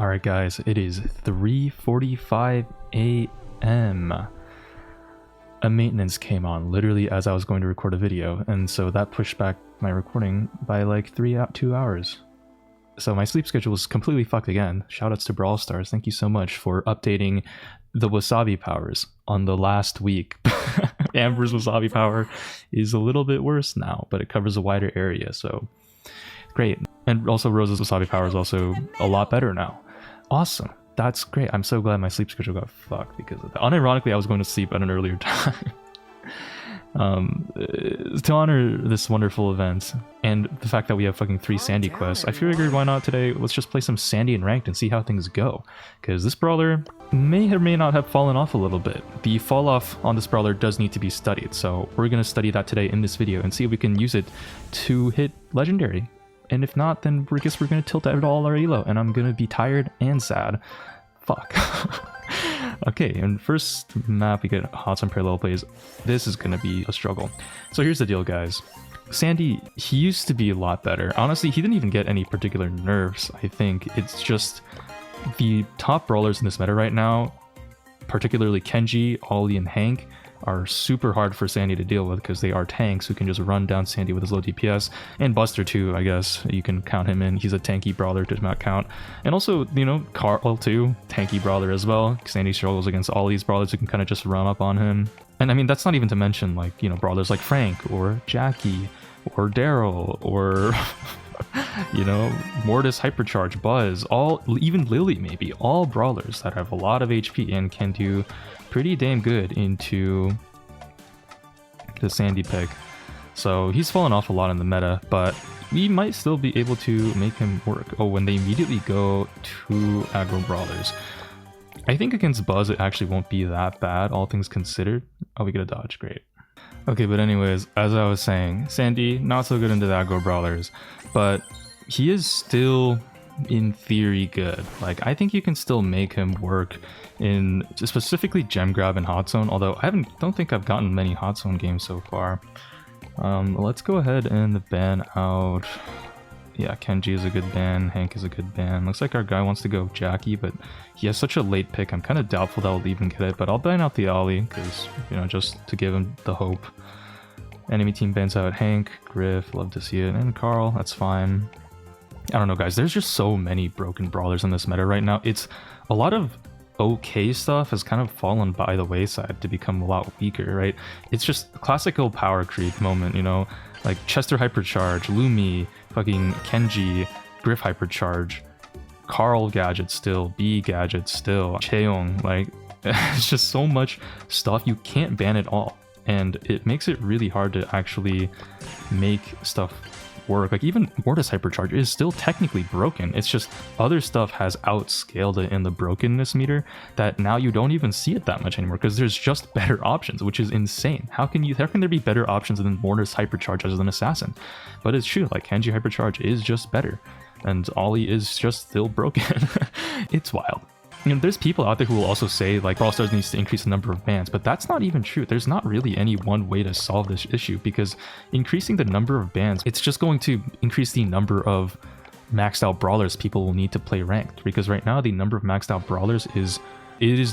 Alright guys, it is 3:45 a.m. A maintenance came on literally as I was going to record a video, and so that pushed back my recording by like 2 hours. So my sleep schedule was completely fucked again. Shoutouts to Brawl Stars, thank you so much for updating the wasabi powers on the last week. Amber's wasabi power is a little bit worse now, but it covers a wider area, so great. And also Rose's wasabi power is also a lot better now. Awesome. That's great. I'm so glad my sleep schedule got fucked because of that. Unironically, I was going to sleep at an earlier time. To honor this wonderful event and the fact that we have fucking 3 Sandy quests, I figured why not today, let's just play some Sandy and Ranked and see how things go. Because this brawler may or may not have fallen off a little bit. The fall off on this brawler does need to be studied, so we're going to study that today in this video and see if we can use it to hit Legendary. And if not, then I guess we're going to tilt out all our elo, and I'm going to be tired and sad. Fuck. Okay, and first map we get Hots on parallel plays. This is going to be a struggle. So here's the deal, guys. Sandy, he used to be a lot better. Honestly, he didn't even get any particular nerfs, I think. It's just the top brawlers in this meta right now, particularly Kenji, Ollie, and Hank, are super hard for Sandy to deal with because they are tanks who can just run down Sandy with his low DPS. And Buster too, I guess. You can count him in. He's a tanky brawler to not count. And also, you know, Carl too, tanky brawler as well. Sandy struggles against all these brawlers who can kind of just run up on him. And I mean, that's not even to mention, like, you know, brawlers like Frank or Jackie or Daryl or you know, Mortis, Hypercharge, Buzz, even Lily maybe, all brawlers that have a lot of HP and can do pretty damn good into the Sandy pick. So he's fallen off a lot in the meta, but we might still be able to make him work. Oh, when they immediately go to aggro brawlers. I think against Buzz it actually won't be that bad, all things considered. Oh, we get a dodge, great. Okay, but anyways, as I was saying, Sandy, not so good into the aggro brawlers, but he is still, in theory, good. Like, I think you can still make him work in specifically Gem Grab and Hot Zone, although I don't think I've gotten many Hot Zone games so far. Let's go ahead and ban out... Yeah, Kenji is a good ban, Hank is a good ban. Looks like our guy wants to go Jackie, but he has such a late pick, I'm kind of doubtful that I'll even get it, but I'll ban out the Ollie, because, you know, just to give him the hope. Enemy team bans out Hank, Griff, love to see it, and Carl, that's fine. I don't know, guys, there's just so many broken brawlers in this meta right now. It's a lot of okay stuff has kind of fallen by the wayside to become a lot weaker, right? It's just classical power creep moment, you know, like Chester Hypercharge, Lumi, fucking Kenji, Griff Hypercharge, Carl Gadget still, B Gadget still, Cheong, like it's just so much stuff you can't ban it all, and it makes it really hard to actually make stuff work. Like even Mortis Hypercharge is still technically broken, it's just other stuff has outscaled it in the brokenness meter that now you don't even see it that much anymore because there's just better options, which is insane. How can there be better options than Mortis Hypercharge as an assassin? But it's true, like Kenji Hypercharge is just better and Ollie is just still broken. It's wild. You know, there's people out there who will also say like Brawl Stars needs to increase the number of bans, but that's not even true. There's not really any one way to solve this issue because increasing the number of bans, it's just going to increase the number of maxed out brawlers people will need to play ranked, because right now the number of maxed out brawlers is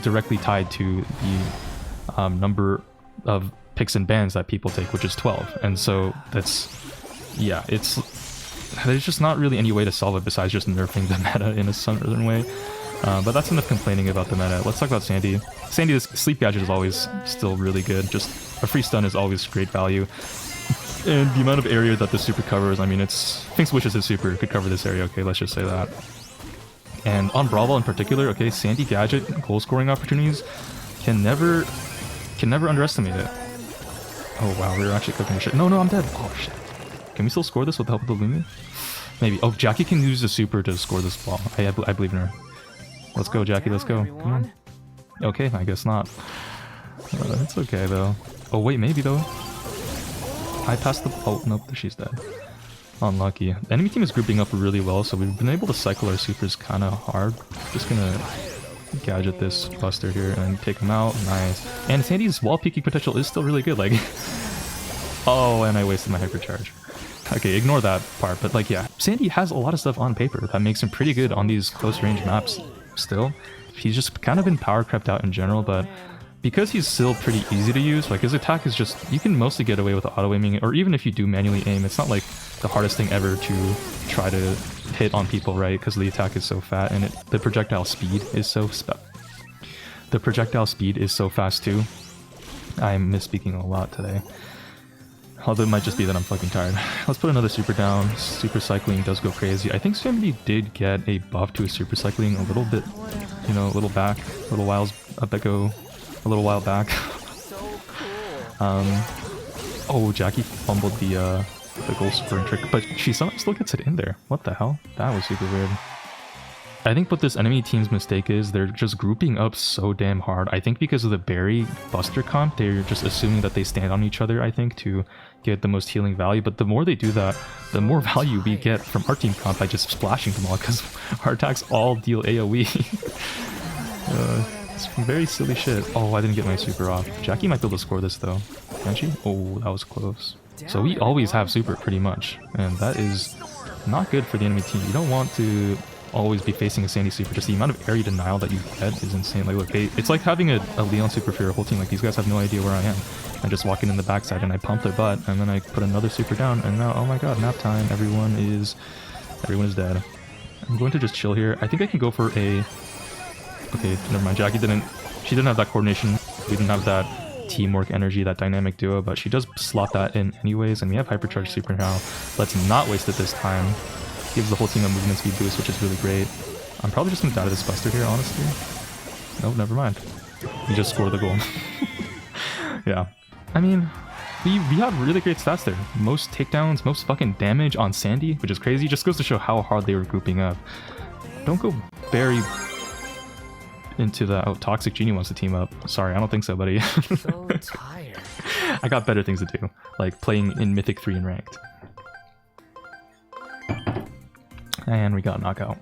directly tied to the number of picks and bans that people take, which is 12. And so that's, yeah, there's just not really any way to solve it besides just nerfing the meta in a certain way. But that's enough complaining about the meta. Let's talk about Sandy. Sandy, this sleep gadget is always still really good. Just a free stun is always great value. And the amount of area that the super covers, I mean, Finks wishes his super could cover this area, okay, let's just say that. And on Brawl in particular, okay, Sandy gadget, goal scoring opportunities, can never underestimate it. Oh wow, we were actually cooking shit. No, I'm dead. Oh shit. Can we still score this with the help of the Lumi? Maybe. Oh, Jackie can use the super to score this ball. I believe in her. Let's go, Jackie, let's go. Come on. Okay, I guess not. It's okay, though. Oh, wait, maybe, though. I passed the... Oh, nope, she's dead. Unlucky. The enemy team is grouping up really well, so we've been able to cycle our supers kind of hard. Just gonna gadget this Buster here and take him out. Nice. And Sandy's wall peeking potential is still really good, like... Oh, and I wasted my Hypercharge. Okay, ignore that part, but like, yeah, Sandy has a lot of stuff on paper that makes him pretty good on these close range maps still. He's just kind of been power crept out in general, but because he's still pretty easy to use, like his attack is just, you can mostly get away with auto aiming, or even if you do manually aim, it's not like the hardest thing ever to try to hit on people, right? Because the attack is so fat, and the projectile speed is so fast too. I'm misspeaking a lot today. Although it might just be that I'm fucking tired. Let's put another super down. Super cycling does go crazy. I think somebody did get a buff to his super cycling a little bit, you know, a little back, a little while back. Oh, Jackie fumbled the goal scoring trick, but she somehow still gets it in there. What the hell? That was super weird. I think what this enemy team's mistake is, they're just grouping up so damn hard. I think because of the Barry Buster comp, they're just assuming that they stand on each other, I think, to get the most healing value. But the more they do that, the more value we get from our team comp by just splashing them all, because our attacks all deal AoE. It's very silly shit. Oh, I didn't get my super off. Jackie might be able to score this though. Can she? Oh, that was close. So we always have super pretty much, and that is not good for the enemy team. You don't want to always be facing a Sandy super. Just the amount of area denial that you get is insane. Like, look, it's like having a Leon super for your whole team. Like, these guys have no idea where I am. I'm just walking in the backside and I pump their butt, and then I put another super down, and now, oh my god, nap time. Everyone is dead. I'm going to just chill here. I think I can go for a... Okay, never mind. Jackie she didn't have that coordination. We didn't have that teamwork energy, that dynamic duo, but she does slot that in anyways, and we have hypercharge super now. Let's not waste it this time. Gives the whole team a movement speed boost, which is really great. I'm probably just gonna die to this Buster here, honestly. Nope, never mind. We just scored the goal. Yeah. I mean, we have really great stats there. Most takedowns, most fucking damage on Sandy, which is crazy. Just goes to show how hard they were grouping up. Don't go very into the... Oh, Toxic Genie wants to team up. Sorry, I don't think so, buddy. So tired. I got better things to do, like playing in Mythic 3 and Ranked. And we got knockout.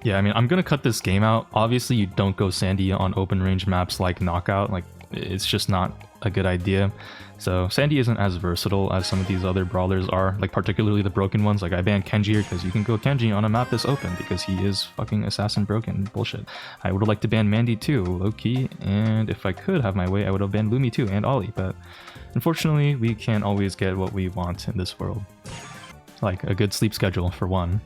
Yeah, I mean, I'm gonna cut this game out. Obviously, you don't go Sandy on open range maps like knockout. Like, it's just not a good idea. So Sandy isn't as versatile as some of these other brawlers are, like particularly the broken ones. Like, I banned Kenji here because you can go Kenji on a map this open because he is fucking assassin broken. Bullshit. I would have liked to ban Mandy too, low-key, and if I could have my way, I would have banned Lumi too, and Ollie, but unfortunately, we can't always get what we want in this world. Like a good sleep schedule for one,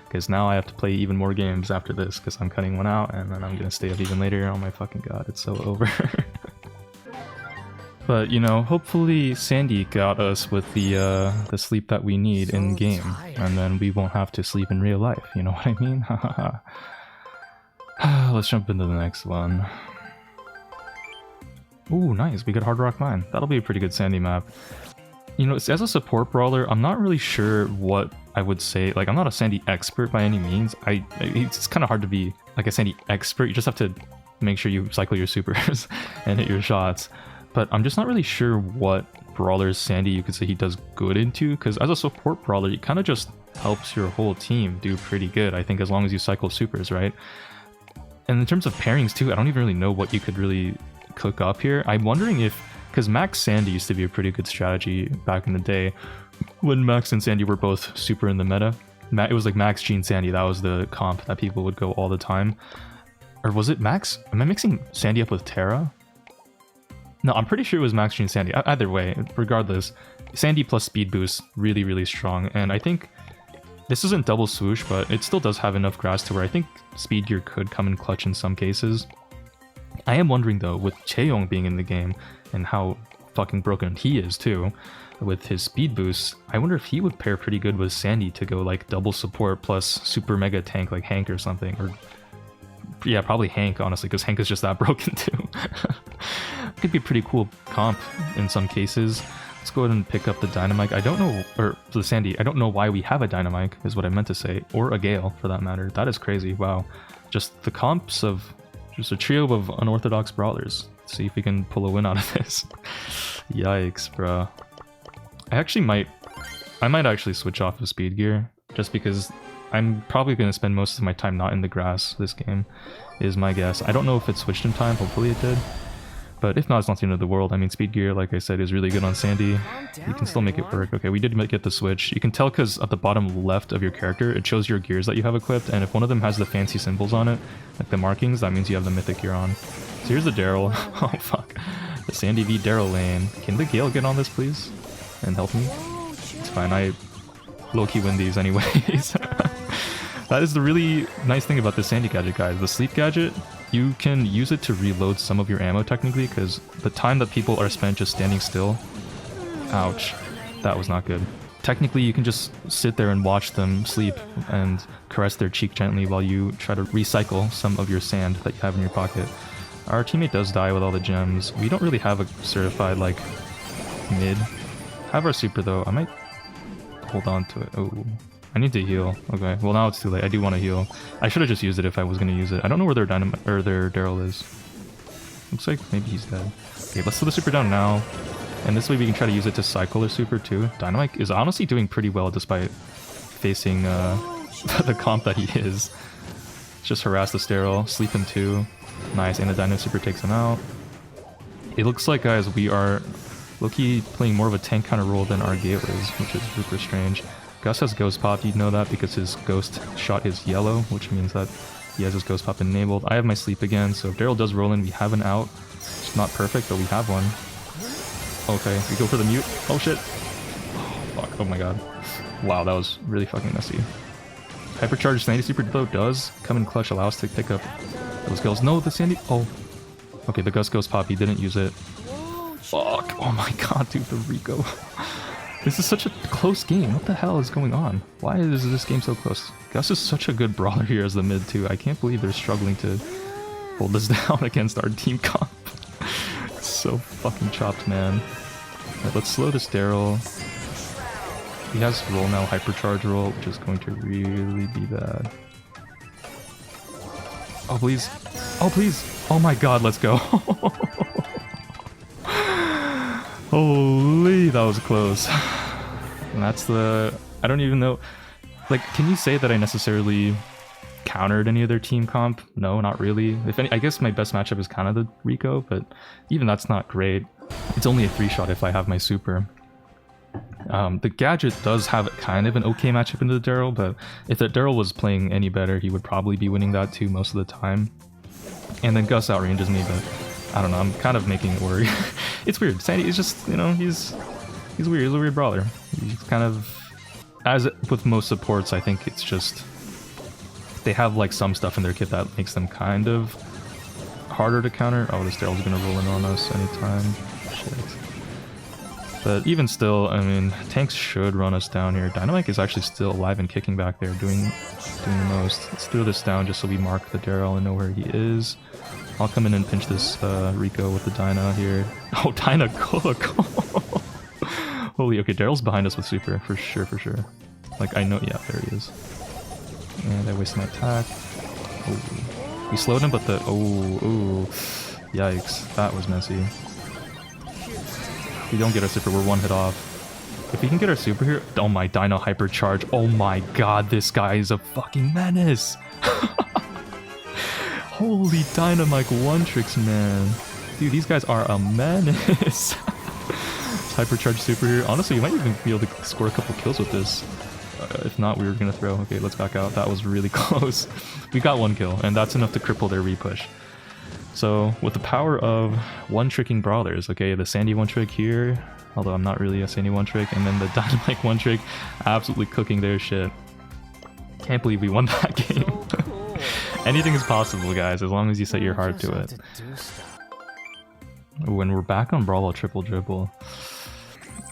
because now I have to play even more games after this because I'm cutting one out, and then I'm gonna stay up even later. Oh my fucking god, it's so over. But you know, hopefully Sandy got us with the sleep that we need in game, and then we won't have to sleep in real life. You know what I mean? Let's jump into the next one. Ooh, nice. We got Hard Rock Mine. That'll be a pretty good Sandy map. You know, as a support brawler, I'm not really sure what I would say. Like, I'm not a Sandy expert by any means. It's kind of hard to be like a Sandy expert. You just have to make sure you cycle your supers and hit your shots. But I'm just not really sure what brawlers Sandy you could say he does good into, because as a support brawler, he kind of just helps your whole team do pretty good, I think, as long as you cycle supers, right? And in terms of pairings too, I don't even really know what you could really cook up here. I'm wondering if... Because Max Sandy used to be a pretty good strategy back in the day when Max and Sandy were both super in the meta. It was like Max, Gene, Sandy. That was the comp that people would go all the time. Or was it Max? Am I mixing Sandy up with Terra? No, I'm pretty sure it was Max, Gene, Sandy. Either way, regardless, Sandy plus speed boost, really, really strong. And I think this isn't double swoosh, but it still does have enough grass to where I think speed gear could come in clutch in some cases. I am wondering though, with Chaeyoung being in the game, and how fucking broken he is too, with his speed boosts, I wonder if he would pair pretty good with Sandy to go like double support plus super mega tank like Hank or something. Or yeah, probably Hank, honestly, because Hank is just that broken too. Could be a pretty cool comp in some cases. Let's go ahead and pick up the Dynamite. I don't know, or the Sandy, I don't know why we have a Dynamite, is what I meant to say, or a Gale for that matter. That is crazy. Wow. Just the comps of just a trio of unorthodox brawlers. Let's see if we can pull a win out of this. Yikes, bruh. I might actually switch off of speed gear, just because I'm probably going to spend most of my time not in the grass this game, is my guess. I don't know if it switched in time, hopefully it did. But if not, it's not the end of the world. I mean, speed gear, like I said, is really good on Sandy. You can still make it work. Okay, we did get the switch. You can tell because at the bottom left of your character, it shows your gears that you have equipped, and if one of them has the fancy symbols on it, like the markings, that means you have the mythic gear on. So here's the Daryl. Oh, fuck. The Sandy v Daryl lane. Can the Gale get on this, please? And help me? It's fine, I low-key win these anyways. That is the really nice thing about this Sandy gadget, guys. The sleep gadget, you can use it to reload some of your ammo technically, because the time that people are spent just standing still... Ouch. That was not good. Technically, you can just sit there and watch them sleep and caress their cheek gently while you try to recycle some of your sand that you have in your pocket. Our teammate does die with all the gems. We don't really have a certified, like, mid. Have our super, though. I might hold on to it. Oh, I need to heal. Okay, well now it's too late. I do want to heal. I should have just used it if I was going to use it. I don't know where their dynamite or their Daryl is. Looks like maybe he's dead. Okay, let's slow the super down now. And this way we can try to use it to cycle their super too. Dynamite is honestly doing pretty well despite facing the comp that he is. Just harass the Daryl, sleep him too. Nice, and the Dino super takes him out. It looks like, guys, we are low-key playing more of a tank kind of role than our Gale is, which is super strange. Gus has Ghost Pop, you'd know that because his Ghost shot is yellow, which means that he has his Ghost Pop enabled. I have my sleep again, so if Daryl does roll in, we have an out. It's not perfect, but we have one. Okay, we go for the mute. Oh shit. Oh, fuck, oh my god. Wow, that was really fucking messy. Hypercharged Sandy Super though does come in clutch, allow us to pick up those kills. No, the Sandy... Oh. Okay, the Gus Ghost Pop, he didn't use it. Fuck. Oh my god, dude, the Rico. This is such a close game. What the hell is going on? Why is this game so close? Gus is such a good brawler here as the mid too. I can't believe they're struggling to hold us down against our team comp. So fucking chopped, man. Right, let's slow this Daryl. He has roll now, hypercharge roll, which is going to really be bad. Oh please. Oh please. Oh my god, let's go. Holy, that was close. And that's the... I don't even know... Like, can you say that I necessarily countered any of their team comp? No, not really. If any, I guess my best matchup is kind of the Rico, but even that's not great. It's only a 3-shot if I have my super. The gadget does have kind of an okay matchup into the Daryl, but if that Daryl was playing any better, he would probably be winning that too most of the time. And then Gus outranges me, but I don't know, I'm kind of making it worry. It's weird. Sandy is just, you know, he's weird. He's a weird brawler. He's kind of, as with most supports, I think it's just they have like some stuff in their kit that makes them kind of harder to counter. Oh, this Daryl's gonna roll in on us anytime. Shit. But even still, I mean, tanks should run us down here. Dynamite is actually still alive and kicking back there, doing the most. Let's throw this down just so we mark the Daryl and know where he is. I'll come in and pinch this Rico with the Dyna here. Oh, Dyna cook! Holy, okay, Daryl's behind us with super, for sure, for sure. Like, I know, yeah, there he is. And I wasted my attack. Oh, we slowed him, but the, oh, yikes, that was messy. If we don't get our super, we're one hit off. If we can get our super here, oh my, Dino hypercharge, oh my god, this guy is a fucking menace! Holy Dynamite one-tricks, man. Dude, these guys are a menace. Hypercharge super here. Honestly, you might even be able to score a couple kills with this. If not, we were gonna throw. Okay, let's back out. That was really close. We got one kill, and that's enough to cripple their repush. So, with the power of one-tricking brawlers, okay, the Sandy one-trick here, although I'm not really a Sandy one-trick, and then the Dynamite one-trick, absolutely cooking their shit. Can't believe we won that game. Anything is possible, guys, as long as you set your heart to it. When we're back on Brawl triple dribble,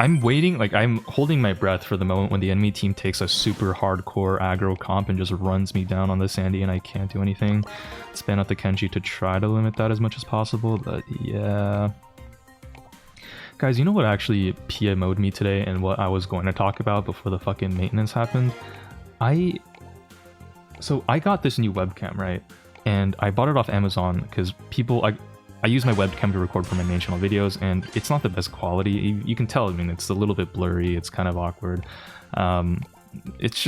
I'm waiting, like I'm holding my breath for the moment when the enemy team takes a super hardcore aggro comp and just runs me down on the Sandy and I can't do anything. Spam out the Kenji to try to limit that as much as possible, but yeah. Guys, you know what actually PMO'd me today and what I was going to talk about before the fucking maintenance happened? So I got this new webcam, right? And I bought it off Amazon because I use my webcam to record for my main channel videos, and it's not the best quality. You can tell, I mean, it's a little bit blurry, it's kind of awkward. It's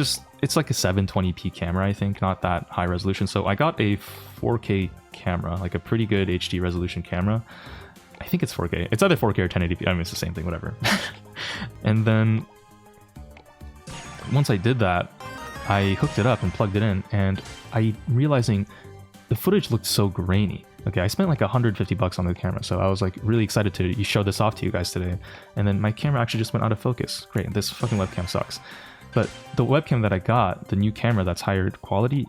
like a 720p camera, I think, not that high resolution. So I got a 4K camera, like a pretty good HD resolution camera. I think it's 4K. It's either 4K or 1080p. I mean, it's the same thing, whatever. And then once I did that, I hooked it up and plugged it in, and I realizing the footage looked so grainy. Okay, I spent like 150 bucks on the camera, so I was like really excited to show this off to you guys today. And then my camera actually just went out of focus. Great, this fucking webcam sucks. But the webcam that I got, the new camera that's higher quality,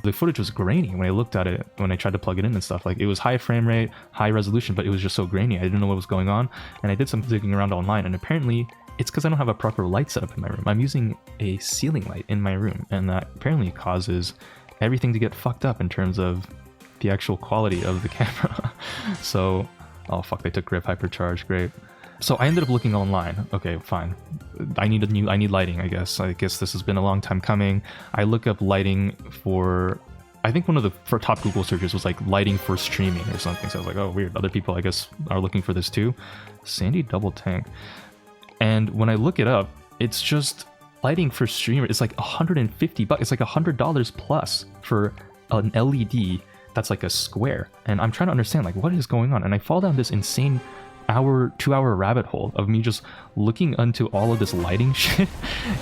the footage was grainy when I looked at it, when I tried to plug it in and stuff. Like, it was high frame rate, high resolution, but it was just so grainy. I didn't know what was going on, and I did some digging around online, and apparently it's because I don't have a proper light setup in my room. I'm using a ceiling light in my room, and that apparently causes everything to get fucked up in terms of the actual quality of the camera. So, oh fuck, they took grip hypercharge, great. So I ended up looking online. Okay, fine. I need lighting, I guess. I guess this has been a long time coming. I look up lighting for, I think one of the top Google searches was like lighting for streaming or something. So I was like, oh weird, other people I guess are looking for this too. Sandy double tank. And when I look it up, it's just lighting for streamer. It's like 150 bucks. It's like $100 plus for an LED that's like a square. And I'm trying to understand like what is going on. And I fall down this insane 2-hour rabbit hole of me just looking into all of this lighting shit.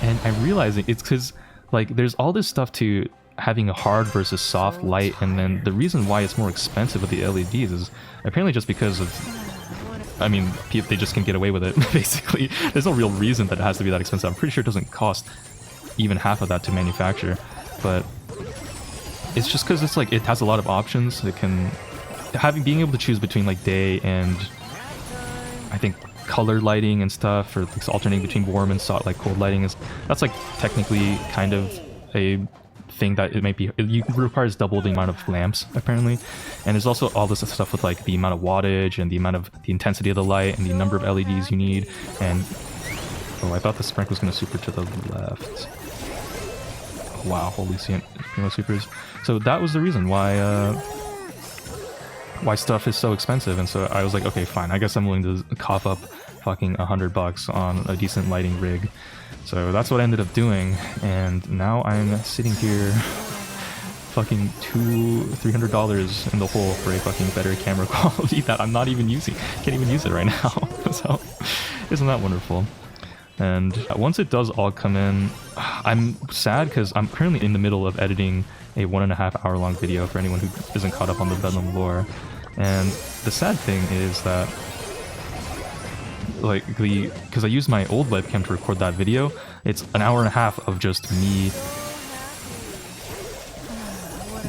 And I'm realizing it's because like there's all this stuff to having a hard versus soft light. And then the reason why it's more expensive with the LEDs is apparently just because of, I mean, they just can get away with it, basically. There's no real reason that it has to be that expensive. I'm pretty sure it doesn't cost even half of that to manufacture, but it's just because it's like, it has a lot of options. It can, being able to choose between like day and, I think, color lighting and stuff, or like alternating between warm and soft, like cold lighting, that's like technically kind of a thing that it might be, it requires double the amount of lamps apparently. And there's also all this stuff with like the amount of wattage and the amount of the intensity of the light and the number of LEDs you need. And oh, I thought the sprink was going to super to the left. Oh, wow, holy Primo supers. So that was the reason why stuff is so expensive. And so I was like, okay, fine, I guess I'm willing to cough up fucking $100 on a decent lighting rig. So that's what I ended up doing, and now I'm sitting here fucking $300 in the hole for a fucking better camera quality that I'm not even using. Can't even use it right now. So isn't that wonderful? And once it does all come in, I'm sad because I'm currently in the middle of editing a 1.5 hour long video for anyone who isn't caught up on the Bedlam lore. And the sad thing is that, like, because I used my old webcam to record that video, it's 1.5 hours of just me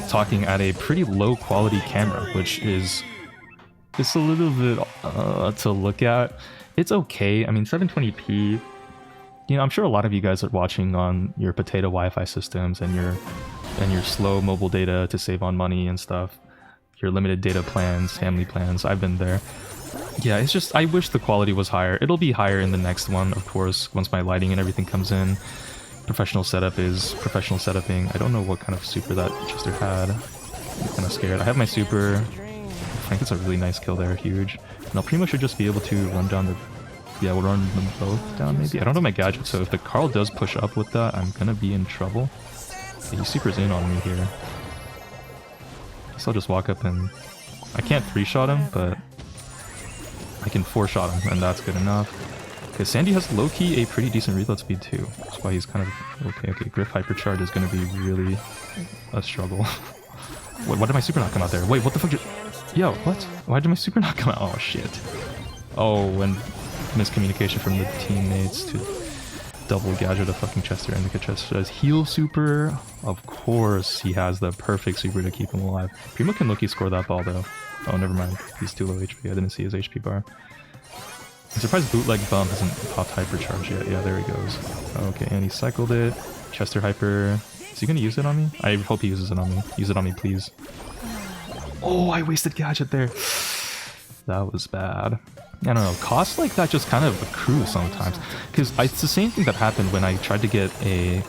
talking at a pretty low quality camera, which is just a little bit to look at. It's okay. I mean, 720p, you know, I'm sure a lot of you guys are watching on your potato Wi-Fi systems and your slow mobile data to save on money and stuff, your limited data plans, family plans. I've been there. Yeah, it's just, I wish the quality was higher. It'll be higher in the next one, of course, once my lighting and everything comes in. Professional setup is professional setuping. I don't know what kind of super that Chester had. I'm kind of scared. I have my super. I think it's a really nice kill there, huge. And I'll pretty much should just be able to run down the... Yeah, we'll run them both down maybe. I don't know my gadget, so if the Carl does push up with that, I'm gonna be in trouble. Yeah, he supers in on me here. So I'll just walk up and... I can't 3-shot him, but I can 4-shot him, and that's good enough. Because Sandy has low-key a pretty decent reload speed too. That's why he's kind of... Okay, Griff Hypercharge is going to be really a struggle. Wait, why did my super not come out there? Wait, what the fuck just... Yo, what? Why did my super not come out? Oh, shit. Oh, and miscommunication from the teammates to double gadget a fucking Chester, and the Chester has heal super. Of course, he has the perfect super to keep him alive. Primo can low-key score that ball though. Oh, never mind. He's too low HP. I didn't see his HP bar. I'm surprised Bootleg Bum hasn't popped Hypercharge yet. Yeah, there he goes. Okay, and he cycled it. Chester Hyper. Is he gonna use it on me? I hope he uses it on me. Use it on me, please. Oh, I wasted gadget there. That was bad. I don't know. Costs like that just kind of accrue sometimes. Because it's the same thing that happened when I tried to get a...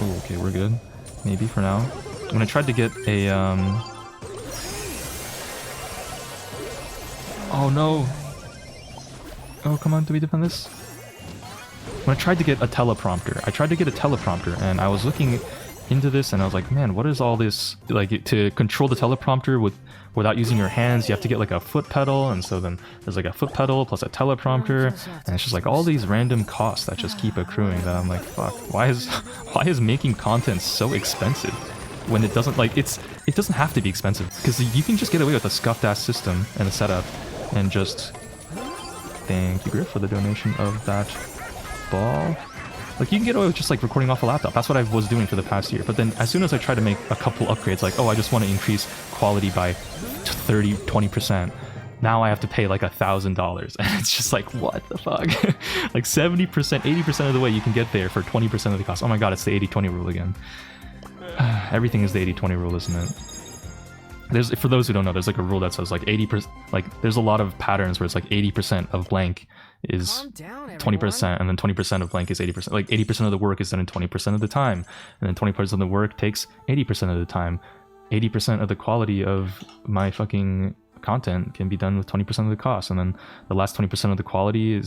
Oh, okay, we're good. Maybe for now. When I tried to get a, Oh no! Oh, come on, do we defend this? When I tried to get a teleprompter, and I was looking into this, and I was like, man, what is all this? Like, to control the teleprompter without using your hands, you have to get like a foot pedal, and so then there's like a foot pedal plus a teleprompter, and it's just like all these random costs that just keep accruing that I'm like, fuck, why is making content so expensive when it doesn't, like, it doesn't have to be expensive, because you can just get away with a scuffed ass system and a setup and just, thank you Griff for the donation of that ball. Like, you can get away with just like recording off a laptop. That's what I was doing for the past year. But then as soon as I try to make a couple upgrades, like, oh, I just want to increase quality by 20%, now I have to pay like $1,000. And it's just like, what the fuck? Like 70%, 80% of the way you can get there for 20% of the cost. Oh my god, it's the 80-20 rule again. Everything is the 80-20 rule, isn't it? There's, for those who don't know, there's like a rule that says like 80%, like there's a lot of patterns where it's like 80% of blank is 20%, and then 20% of blank is 80%. Like 80% of the work is done in 20% of the time, and then 20% of the work takes 80% of the time. 80% of the quality of my fucking content can be done with 20% of the cost, and then the last 20% of the quality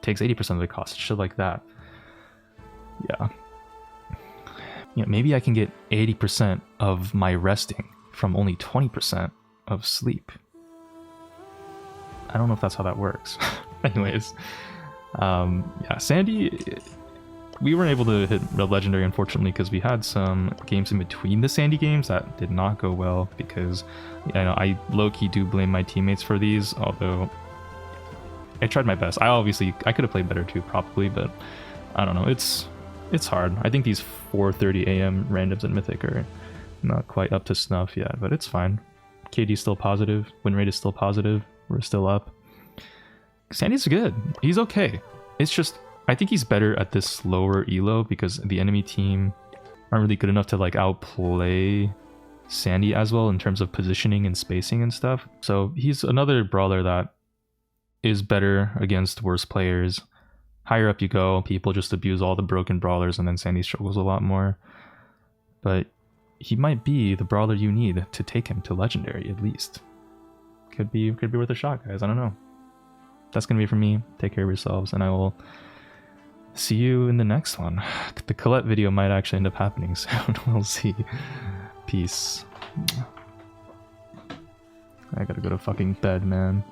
takes 80% of the cost. Shit like that. Yeah. You know, maybe I can get 80% of my resting from only 20% of sleep. I don't know if that's how that works. Anyways, yeah, Sandy, we weren't able to hit the legendary, unfortunately, because we had some games in between the Sandy games that did not go well, because I low-key do blame my teammates for these, although I tried my best. I could have played better too, probably, but I don't know, it's hard. I think these 4:30 AM randoms in Mythic are not quite up to snuff yet, but it's fine. KD's still positive, win rate is still positive, we're still up. Sandy's good, he's okay. It's just, I think he's better at this lower elo because the enemy team aren't really good enough to like outplay Sandy as well in terms of positioning and spacing and stuff. So he's another brawler that is better against worse players. Higher up you go, people just abuse all the broken brawlers, and then Sandy struggles a lot more. But he might be the brawler you need to take him to legendary, at least. Could be worth a shot, guys. I don't know. That's gonna be it for me. Take care of yourselves, and I will see you in the next one. The Colette video might actually end up happening soon. We'll see. Peace. I gotta go to fucking bed, man.